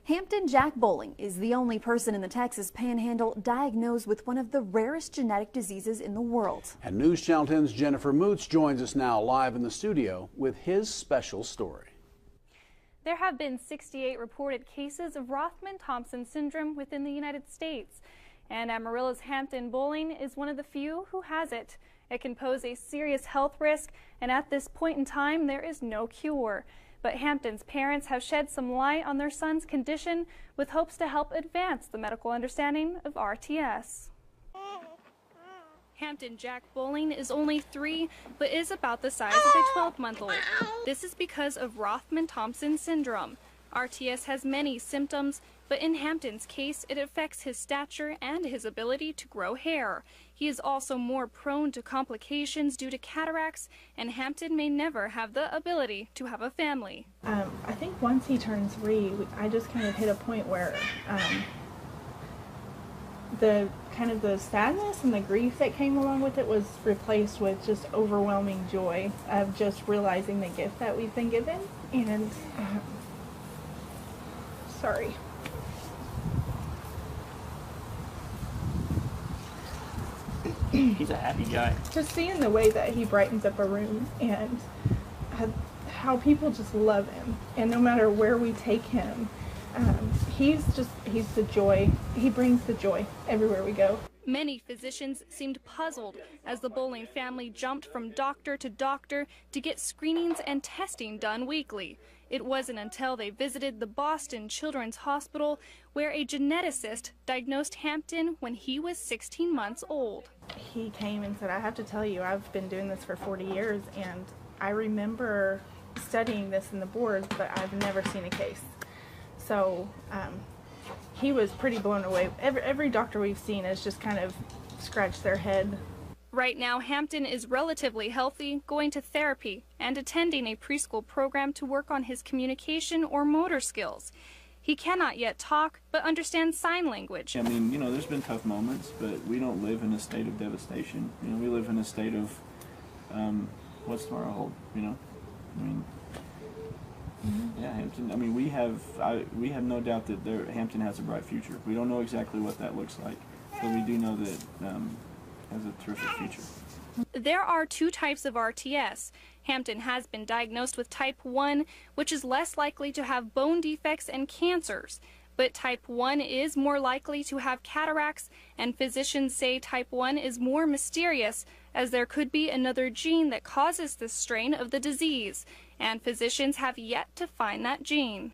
Hampton Jack Bowling is the only person in the Texas Panhandle diagnosed with one of the rarest genetic diseases in the world. And News Channel 10's Jennifer Mutz joins us now live in the studio with his special story. There have been 68 reported cases of Rothmund-Thomson Syndrome within the United States, and Amarillo's Hampton Bowling is one of the few who has it. It can pose a serious health risk, and at this point in time, there is no cure. But Hampton's parents have shed some light on their son's condition with hopes to help advance the medical understanding of RTS. Hampton Jack Bowling is only 3, but is about the size of a 12-month-old. This is because of Rothmund-Thomson Syndrome. RTS has many symptoms, but in Hampton's case, it affects his stature and his ability to grow hair. He is also more prone to complications due to cataracts, and Hampton may never have the ability to have a family. I think once he turns 3, I just kind of hit a point where the sadness and the grief that came along with it was replaced with just overwhelming joy of just realizing the gift that we've been given. And sorry. He's a happy guy. Just seeing the way that he brightens up a room and how people just love him, and no matter where we take him, he's the joy. He brings the joy everywhere we go. Many physicians seemed puzzled as the Bowling family jumped from doctor to doctor to get screenings and testing done weekly. It wasn't until they visited the Boston Children's Hospital where a geneticist diagnosed Hampton when he was 16 months old. He came and said, "I have to tell you, I've been doing this for 40 years, and I remember studying this in the boards, but I've never seen a case." So he was pretty blown away. Every doctor we've seen has just kind of scratched their head. Right now, Hampton is relatively healthy, going to therapy and attending a preschool program to work on his communication or motor skills. He cannot yet talk, but understands sign language. I mean, there's been tough moments, but we don't live in a state of devastation. We live in a state of what's tomorrow hold, Yeah, Hampton, we have no doubt that Hampton has a bright future. We don't know exactly what that looks like, but we do know that has a terrific future. There are 2 types of RTS. Hampton has been diagnosed with type 1, which is less likely to have bone defects and cancers. But type 1 is more likely to have cataracts, and physicians say type 1 is more mysterious, as there could be another gene that causes this strain of the disease, and physicians have yet to find that gene.